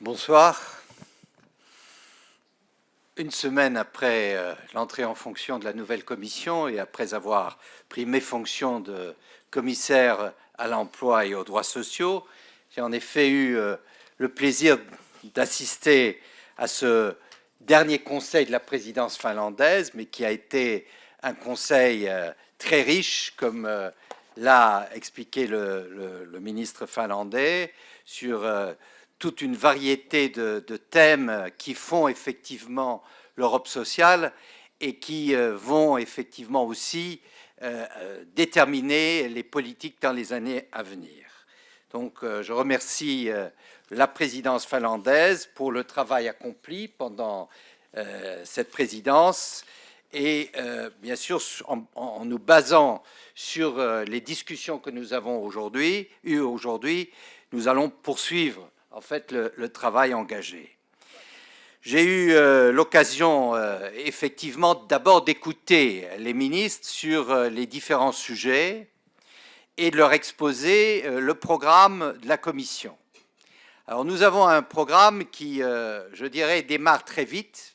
Bonsoir. Une semaine après l'entrée en fonction de la nouvelle commission et après avoir pris mes fonctions de commissaire à l'emploi et aux droits sociaux, j'ai en effet eu le plaisir d'assister à ce dernier conseil de la présidence finlandaise, mais qui a été un conseil très riche, comme l'a expliqué le ministre finlandais, sur toute une variété de thèmes qui font effectivement l'Europe sociale et qui vont effectivement aussi déterminer les politiques dans les années à venir. Donc je remercie la présidence finlandaise pour le travail accompli pendant cette présidence et bien sûr en nous basant sur les discussions que nous avons eues aujourd'hui, nous allons poursuivre en fait le travail engagé. J'ai eu l'occasion effectivement d'abord d'écouter les ministres sur les différents sujets et de leur exposer le programme de la Commission. Alors nous avons un programme qui, je dirais, démarre très vite,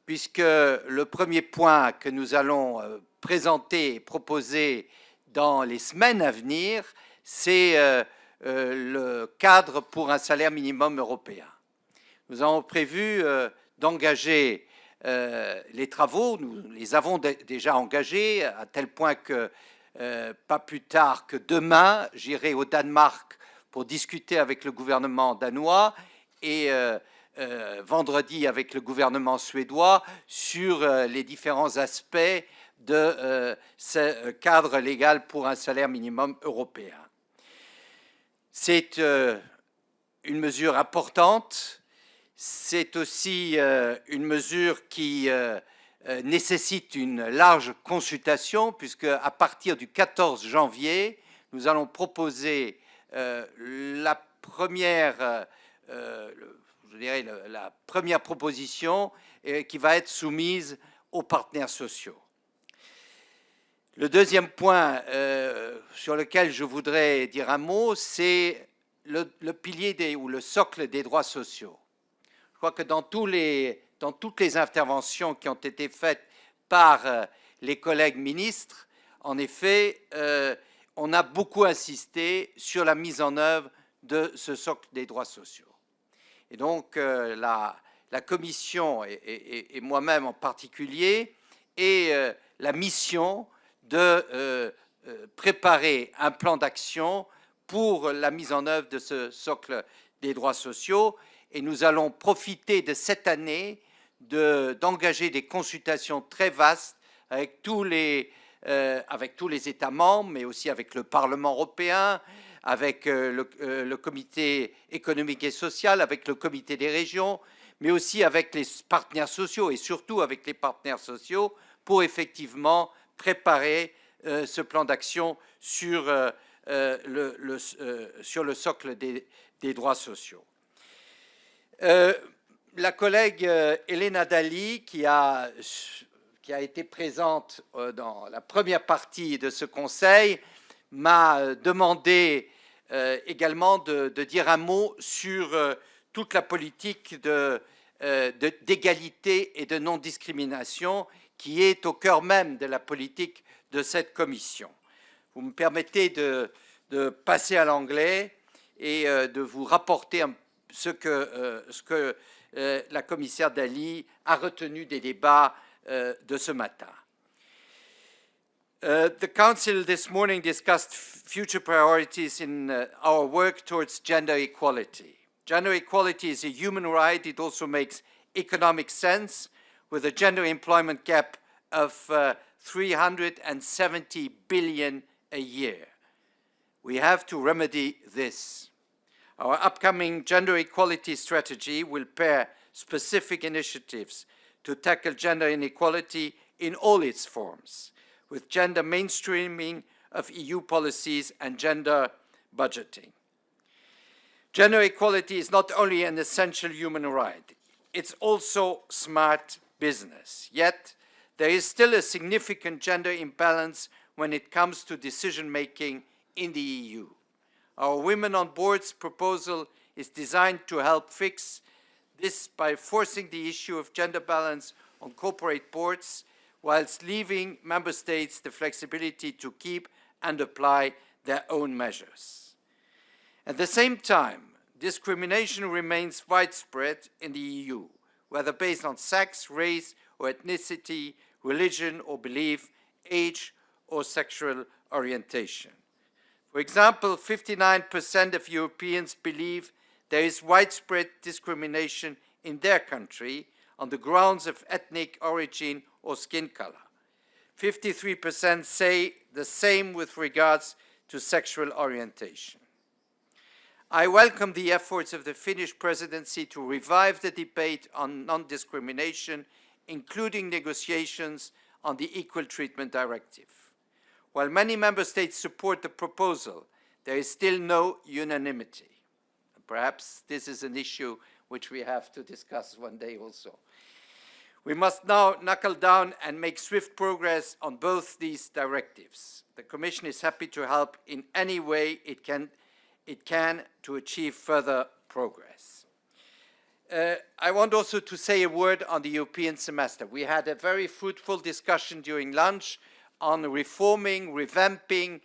puisque le premier point que nous allons présenter et proposer dans les semaines à venir, c'est le cadre pour un salaire minimum européen. Nous avons prévu d'engager les travaux, nous les avons déjà engagés, à tel point que pas plus tard que demain, j'irai au Danemark pour discuter avec le gouvernement danois et vendredi avec le gouvernement suédois sur les différents aspects de ce cadre légal pour un salaire minimum européen. C'est une mesure importante, c'est aussi une mesure qui nécessite une large consultation, puisque à partir du 14 janvier, nous allons proposer la première proposition qui va être soumise aux partenaires sociaux. Le deuxième point sur lequel je voudrais dire un mot, c'est le pilier ou le socle des droits sociaux. Je crois que dans toutes les interventions qui ont été faites par les collègues ministres, en effet, on a beaucoup insisté sur la mise en œuvre de ce socle des droits sociaux. Et donc, la Commission et moi-même en particulier, et la mission de préparer un plan d'action pour la mise en œuvre de ce socle des droits sociaux. Et nous allons profiter de cette année d'engager des consultations très vastes avec tous les États membres, mais aussi avec le Parlement européen, avec le Comité économique et social, avec le Comité des régions, mais aussi avec les partenaires sociaux et surtout avec les partenaires sociaux pour effectivement préparer ce plan d'action sur le socle des droits sociaux. La collègue Helena Dalli, qui a été présente dans la première partie de ce conseil, m'a demandé également de dire un mot sur toute la politique d'égalité et de non-discrimination qui est au cœur même de la politique de cette commission. Vous me permettez de passer à l'anglais et de vous rapporter ce que la commissaire Dalli a retenu des débats de ce matin. The Council this morning discussed future priorities in our work towards gender equality. Gender equality is a human right. It also makes economic sense, with a gender employment gap of 370 billion a year. We have to remedy this. Our upcoming gender equality strategy will pair specific initiatives to tackle gender inequality in all its forms, with gender mainstreaming of EU policies and gender budgeting. Gender equality is not only an essential human right, it's also smart business. Yet, there is still a significant gender imbalance when it comes to decision-making in the EU. Our Women on Boards proposal is designed to help fix this by forcing the issue of gender balance on corporate boards, whilst leaving member states the flexibility to keep and apply their own measures. At the same time, discrimination remains widespread in the EU, whether based on sex, race or ethnicity, religion or belief, age or sexual orientation. For example, 59% of Europeans believe there is widespread discrimination in their country on the grounds of ethnic origin or skin color. 53% say the same with regards to sexual orientation. I welcome the efforts of the Finnish presidency to revive the debate on non-discrimination, including negotiations on the Equal Treatment Directive. While many member states support the proposal, there is still no unanimity. Perhaps this is an issue which we have to discuss one day also. We must now knuckle down and make swift progress on both these directives. The Commission is happy to help in any way it can to achieve further progress. I want also to say a word on the European semester. We had a very fruitful discussion during lunch on reforming, revamping,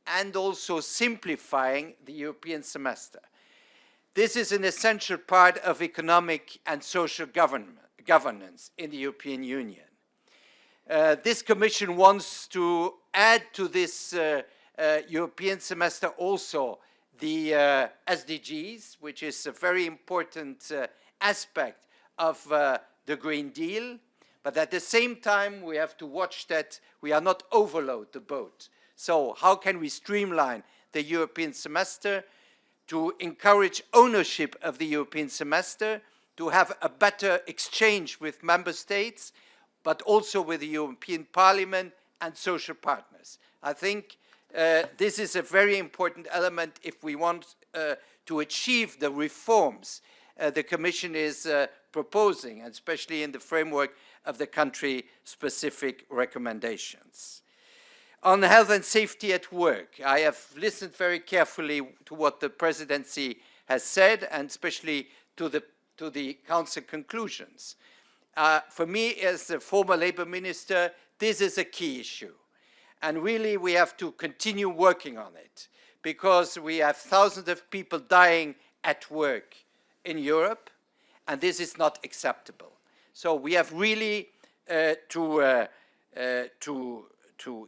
and also simplifying the European semester. This is an essential part of economic and social governance in the European Union. This Commission wants to add to this European semester also the SDGs, which is a very important aspect of the Green Deal. But at the same time, we have to watch that we are not overload the boat. So how can we streamline the European semester to encourage ownership of the European semester, to have a better exchange with member states, but also with the European Parliament and social partners? I think this is a very important element if we want to achieve the reforms the Commission is proposing, especially in the framework of the country-specific recommendations. On health and safety at work, I have listened very carefully to what the Presidency has said, and especially to the Council conclusions. For me, as a former Labour Minister, this is a key issue. And really, we have to continue working on it, because we have thousands of people dying at work in Europe, and this is not acceptable. So we have really to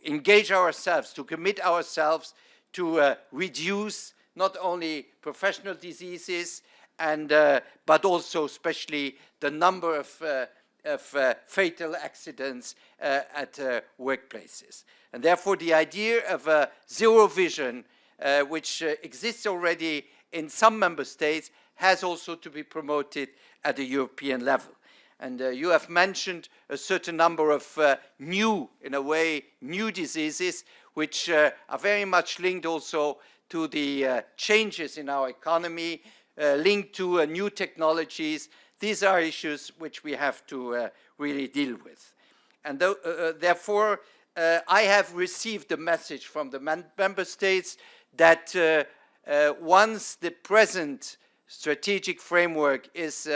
engage ourselves, to commit ourselves to reduce not only professional diseases, but also especially the number of fatal accidents at workplaces. And therefore the idea of a zero vision, which exists already in some member states, has also to be promoted at the European level. And you have mentioned a certain number of new diseases, which are very much linked also to the changes in our economy, linked to new technologies. These are issues which we have to really deal with. And therefore, I have received the message from the member states that once the present strategic framework is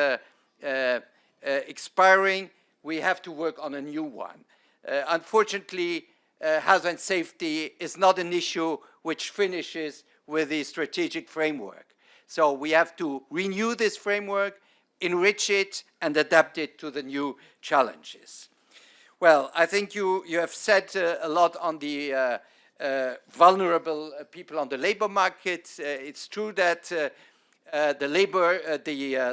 expiring, we have to work on a new one. Unfortunately, health and safety is not an issue which finishes with the strategic framework. So we have to renew this framework, enrich it, and adapt it to the new challenges. Well, I think you have said a lot on the vulnerable people on the labor market. It's true that the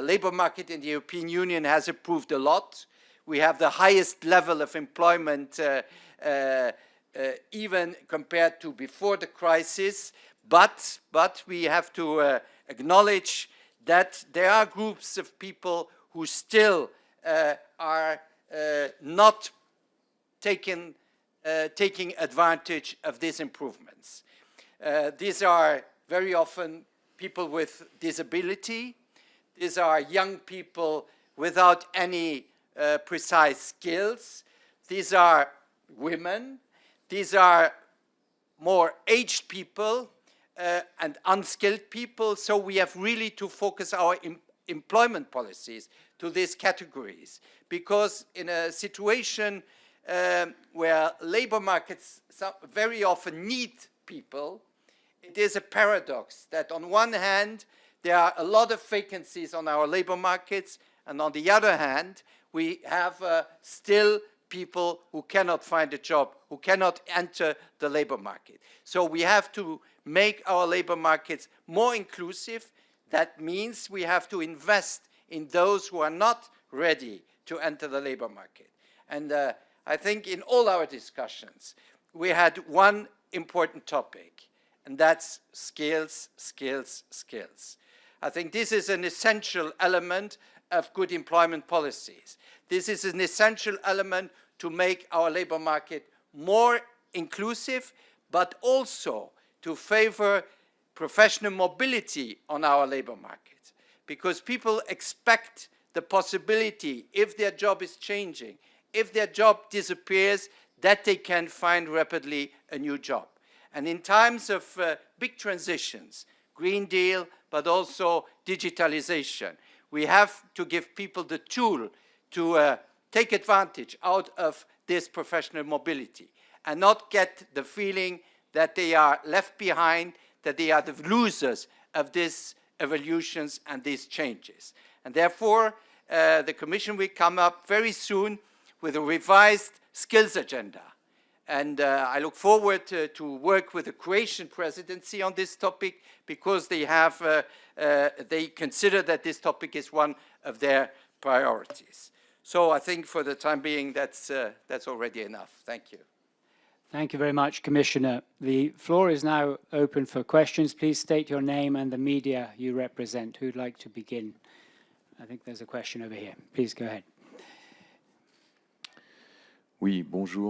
labor market in the European Union has improved a lot. We have the highest level of employment even compared to before the crisis, but we have to acknowledge that there are groups of people who still are not taking advantage of these improvements. These are very often people with disability. These are young people without any precise skills. These are women. These are more aged people. and unskilled people. So we have really to focus our employment policies to these categories, because in a situation where labor markets very often need people, it is a paradox that on one hand there are a lot of vacancies on our labor markets, and on the other hand we have still people who cannot find a job, who cannot enter the labor market. So we have to make our labor markets more inclusive. That means we have to invest in those who are not ready to enter the labor market. And I think in all our discussions, we had one important topic, and that's skills, skills, skills. I think this is an essential element of good employment policies. This is an essential element to make our labor market more inclusive, but also to favor professional mobility on our labor market, because people expect the possibility, if their job is changing, if their job disappears, that they can find rapidly a new job. And in times of big transitions, Green Deal, but also digitalization, we have to give people the tool to take advantage out of this professional mobility and not get the feeling that they are left behind, that they are the losers of these evolutions and these changes. And therefore, the Commission will come up very soon with a revised skills agenda. And I look forward to work with the Croatian presidency on this topic, because they consider that this topic is one of their priorities. So I think for the time being, that's already enough. Thank you. Thank you very much, Commissioner. The floor is now open for questions. Please state your name and the media you represent. Who'd like to begin? I think there's a question over here. Please go ahead. Oui, bonjour.